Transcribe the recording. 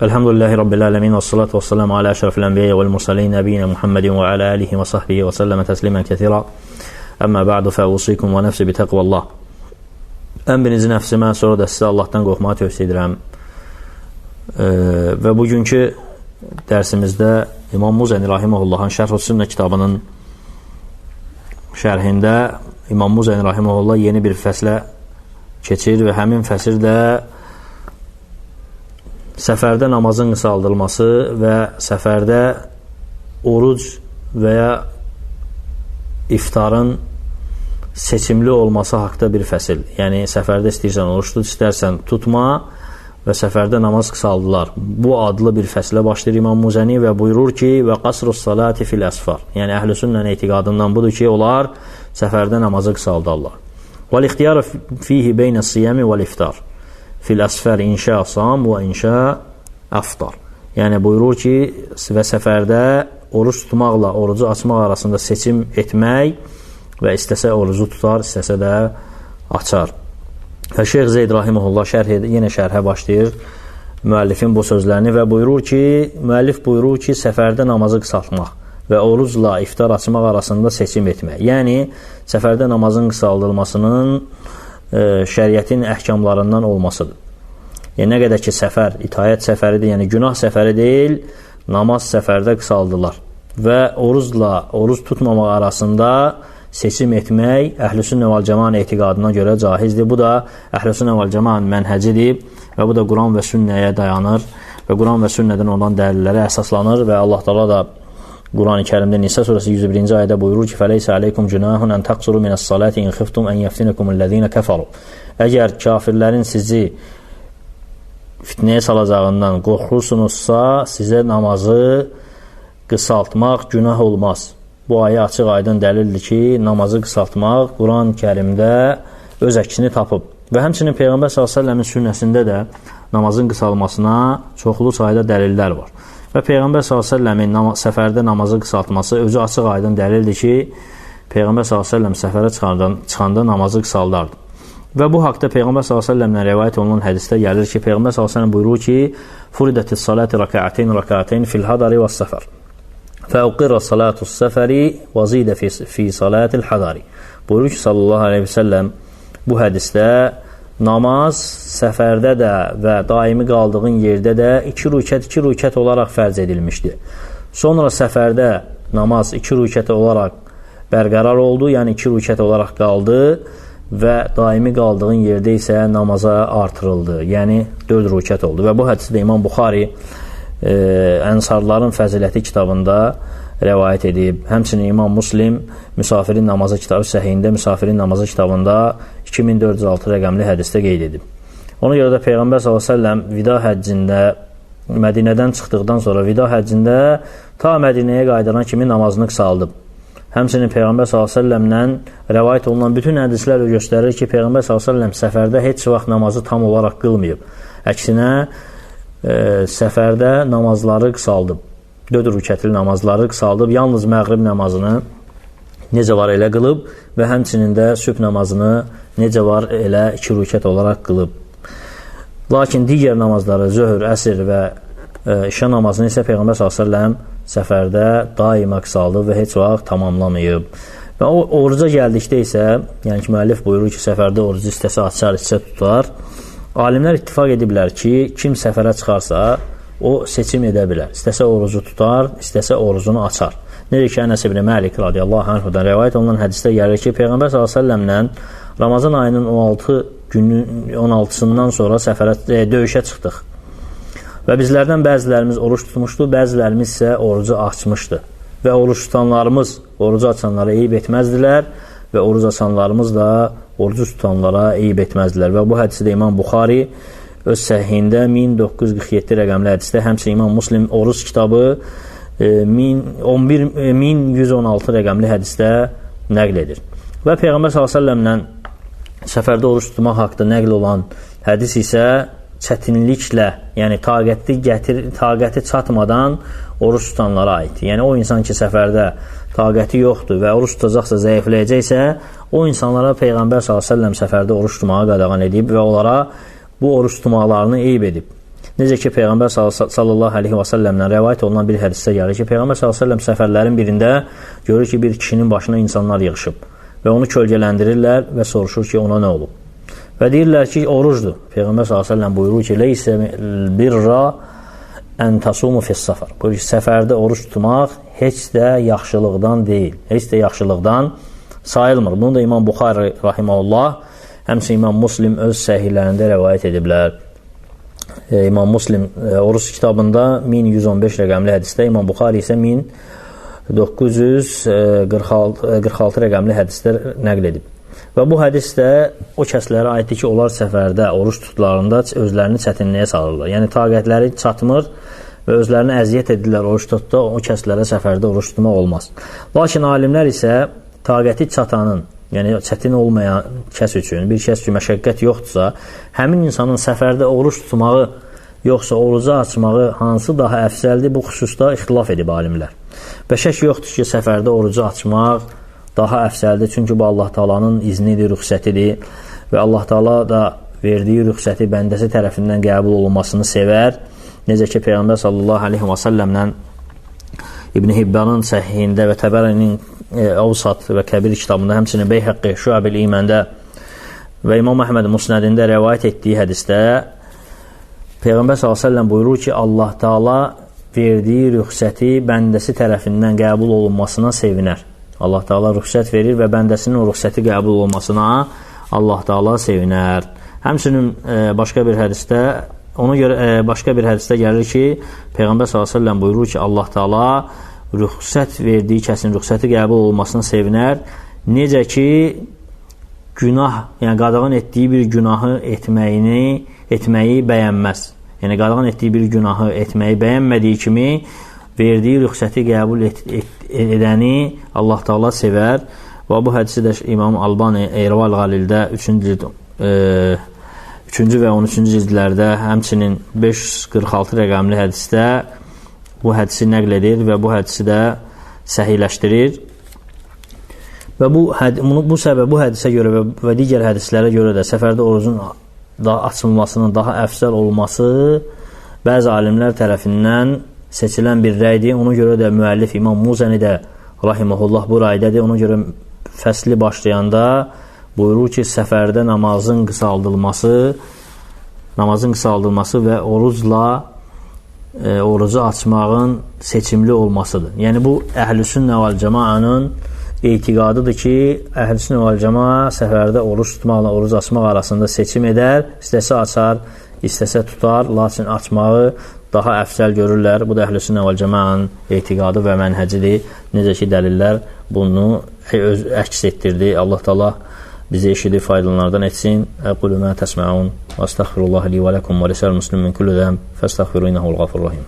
Elhamdülillahi Rabbil alemin və salatu və salamu alə əşrafil ənbiyyə vəl mursalin nəbiyyina Muhammedin və alə alihi və sahbihi və səlləmə təslimən kəthira. Əmmə bə'du fəusikum və nəfsi bi təqvallah. Ən birinci nəfsimə, sonra da sizə Allahdan qorxmağı tövsiyə edirəm. Və bugünkü dərsimizdə İmam Muzəni Rahiməhullahın Şərh-ü Sünnə kitabının şərhində İmam Muzəni Rahiməhullah yeni bir fəslə keçir və həmin fəsil də səfərdə namazın qısaldılması və səfərdə oruc və ya iftarın seçimli olması haqda bir fəsil. Yəni, səfərdə istəyirsən oruç tut, istərsən tutma və səfərdə namaz qısaldılar. Bu adlı bir fəslə başlayır İmam Muzəni və buyurur ki, və qasrus salati fil əsfar. Yəni, əhl-i sünnənin etiqadından budur ki, onlar səfərdə namazı qısaldarlar. Vəl-ixtiyarı fihi beynə siyəmi vəl-iftar. Fil əsfər inşa sam və inşa əftar. Yəni, buyurur ki, və səfərdə oruç tutmaqla orucu açmaq arasında seçim etmək və istəsə orucu tutar, istəsə də açar. Və Şeyx Zeyd Rahiməhullah yenə şərhə başlayır müəllifin bu sözlərini və buyurur ki, müəllif buyurur ki, səfərdə namazı qısaltmaq və orucla iftar açmaq arasında seçim etmək. Yəni, səfərdə namazın qısaldılmasının şəriətin əhkamlarından olmasıdır. Yəni, nə qədər ki, səfər, itayət səfəridir, yəni günah səfəri deyil, namaz səfərdə qısaldılar. Və oruc tutmamaq arasında seçim etmək Əhl-i Sünnə vəl Cəmaənin etiqadına görə caizdir. Bu da Əhl-i Sünnə vəl Cəmaənin mənhəcidir və bu da Quran və Sünnəyə dayanır və Quran və Sünnədən olan dəlillərə əsaslanır və Allah Teala da Quran-ı Kərimdə Nisa surəsi 101-ci ayədə buyurur ki, فَلَيْسَ عَلَيْكُمْ جُنَاهٌ أَنْ تَقْصُرُوا مِنَ الصَّلَاةِ إِنْ خِفْتُمْ أَنْ يَفْتِنَكُمُ الَّذِينَ كَفَرُوا. Əgər kafirlərin sizi fitnəyə salacağından qorxursunuzsa, sizə namazı qısaltmaq günah olmaz. Bu ayə açıq aydın dəlildir ki, namazı qısaltmaq Quran-ı Kərimdə öz əksini tapıb. Və həmçinin Peyğəmbər s.ə.v-in sünnəsində də namazın qısalmasına çoxlu sayda dəlillər var. Və Peyğəmbər s.ə.v-in səfərdə namazı qısaltması özü açıq aydın dəlildir ki, Peyğəmbər s.ə.v səfərə çıxanda namazı qısaldardı. Və bu haqda Peyğəmbər s.ə.v-dən rəvayət olunan hədisdə gəlir ki, Peyğəmbər s.ə.v buyurur ki, Furidətis salati raka'ateyn fil hadari və səfər. Fəuqirə salatus səfəri və zidə fi salatil hadari. Buyurur ki, sallallahu aleyhi və səlləm, bu hədisdə namaz səfərdə də və daimi qaldığın yerdə də iki rükət olaraq fərz edilmişdir. Sonra səfərdə namaz iki rükət olaraq bərqərar oldu, yəni iki rükət olaraq qaldı və daimi qaldığın yerdə isə namaza artırıldı, yəni 4 rükət oldu. Və bu hədisdə İmam Buxari Ənsarların Fəziləti kitabında rəvayət edib. Həmçinin İmam Muslim Müsafirin namazı kitabı səhihində Müsafirin namazı kitabında 2406 rəqəmli hədisdə qeyd edib. Ona görə də Peyğəmbər s.ə.v vida həccində Mədinədən çıxdıqdan sonra vida həccində ta Mədinəyə qaydaran kimi namazını qısaldıb. Həmçinin Peyğəmbər s.ə.v-dən rəvayət olunan bütün hədislər göstərir ki, Peyğəmbər s.ə.v səfərdə heç vaxt namazı tam olaraq qılmayıb. Əksinə, səfərdə namazları qısaldıb. 4 rükətli namazları qısaldıb. Yalnız məğrib namazını necə var elə qılıb və həmçinin də sübh namazını necə var elə 2 rükət olaraq qılıb. Lakin digər namazları, zöhr, əsr və işə namazını isə Peyğəmbər s.ə.v səfərdə daima qısaldıb və heç vaxt tamamlamayıb. Və o oruca gəldikdə isə, yəni ki, müəllif buyurur ki, səfərdə orucu istəsə açar, istəsə tutar. Alimlər ittifaq ediblər ki, kim səfərə çıxarsa, o seçim edə bilər. İstəsə orucu tutar, istəsə orucunu açar. Necə ki, Ənəs ibn Məlik radiyallahu anhudan rəvayət olunan hədisdə gəlir ki, Peyğəmbər s.ə.v-lə Ramazan ayının 16-sından sonra döyüşə çıxdıq. Və bizlərdən bəzilərimiz oruç tutmuşdu, bəzilərimiz isə orucu açmışdı. Və oruç tutanlarımız orucu açanlara eyib etməzdilər və oruc açanlarımız da orucu tutanlara eyib etməzdilər. Və bu hədisdə İmam Buxari öz səhihində 1947 rəqəmli hədisdə, həmçinin İmam Muslim oruc kitabı 1116 rəqəmli hədisdə nəql edir. Və Peyğəmbər s.ə.v-lə səfərdə oruç tutmaq haqda nəql olan hədis isə çətinliklə, yəni taqəti çatmadan oruç tutanlara aiddir. Yəni o insan ki, səfərdə taqəti yoxdur və oruç tutacaqsa, zəifləyəcəksə, o insanlara Peyğəmbər s.ə.v səfərdə oruç tutmağı qadağan edib və onlara bu oruç tutmaqlarını eyib edib. Necə ki, Peyğəmbər sallallahu aleyhi və səlləmdən rəvayət olunan bir hədisdə gəlir ki, Peyğəmbər sallallahu aleyhi və səlləm səfərlərin birində görür ki, bir kişinin başına insanlar yığışıb və onu kölgələndirirlər və soruşur ki, ona nə olub? Və deyirlər ki, orucdur. Peyğəmbər sallallahu aleyhi və səlləm buyurur ki, leysə birra ən tasumu fis-səfər. Buyurur ki, səfərdə oruç tutmaq heç də yaxşılıqdan deyil, heç də yaxşılıqdan sayılmır. Bunu da İmam Buxari rahiməhullah, həmçinin İmam Muslim öz səhihlərində rəvayət ediblər. İmam Muslim oruç kitabında 1115 rəqəmli hədisdə, İmam Buxari isə 1946 rəqəmli hədisdə nəql edib. Və bu hədisdə o kəslərə aiddir ki, onlar səfərdə oruç tutlarında özlərini çətinliyə salırlar. Yəni, taqətləri çatmır və özlərini əziyyət edirlər oruç tutda, o kəslərə səfərdə oruç tutmaq olmaz. Lakin alimlər isə taqəti çatanın, yəni çətin olmayan kəs üçün, bir kəs ki, məşəqqət yoxdursa, həmin insanın səfərdə oruç tutmağı yoxsa orucu açmağı hansı daha əfsəldir, bu xüsusda ixtilaf edib alimlər. Və şək yoxdur ki, səfərdə orucu açmaq daha əfsəldir, çünki bu Allah Taala'nın iznidir, rüxsətidir və Allah Taala da verdiyi rüxsəti bəndəsi tərəfindən qəbul olunmasını sevər. Necə ki, Peyğəmbər sallallahu aleyhi və səlləmdən İbn Hibbanın səhihində və Təbərinin Avsat və Kəbir kitabında, həmçinin Beyhəqqi Şuabil İməndə və İmam Əhməd Musnədində rəvayət etdiyi hədisdə Peyğəmbər s.ə.v buyurur ki, Allah Taala verdiyi rüxsəti bəndəsi tərəfindən qəbul olunmasına sevinər. Allah Taala rüxsət verir və bəndəsinin o rüxsəti qəbul olunmasına Allah Taala sevinər. Həmçinin başqa bir hədisdə gəlir ki, Peyğəmbər s.ə.v buyurur ki, Allah Taala rüxsət verdiyi kəsin rüxsəti qəbul olunmasına sevinər. Necə ki, günah, yəni qadağan etdiyi bir günahı etməyi bəyənməz. Yəni qadağan etdiyi bir günahı etməyi bəyənmədiyi kimi verdiyi rüxsəti qəbul edəni Allah Taala sevər. Və bu hədisi də İmam Albani Eyval Qalildə 3-cü və 13-cü cildlərdə, həmçinin 546 rəqəmli hədisdə bu hədisi nəql edir və bu hədisi də səhihləşdirir. Və bu hədisə görə və digər hədislərə görə də səfərdə orucun açılmasının daha əfsəl olması bəzi alimlər tərəfindən seçilən bir rəydir. Ona görə də müəllif İmam Muzəni də rahiməhullah bu raydədir. Ona görə fəsli başlayanda buyurur ki, səfərdə namazın qısaldılması və orucu açmağın seçimli olmasıdır. Yəni, bu Əhl-i-Sünnə vəl-Cəmaənin etiqadıdır ki, Əhl-i-Sünnə vəl-Cəmaə səfərdə oruç tutmaqla oruc açmaq arasında seçim edər, istəsə açar, istəsə tutar, lakin açmağı daha əfsəl görürlər. Bu da Əhl-i-Sünnə vəl-Cəmaənin etiqadı və mənhəcidir. Necə ki, dəlillər bunu əks etdirdi. Allah Taala bizi eşidib faydalardan etsin. Əqulu mə təsməun və əstəğfirullah li və ləkum və lisəl muslim min kulli zəm fəstəğfiru innəhul qafurur rahim.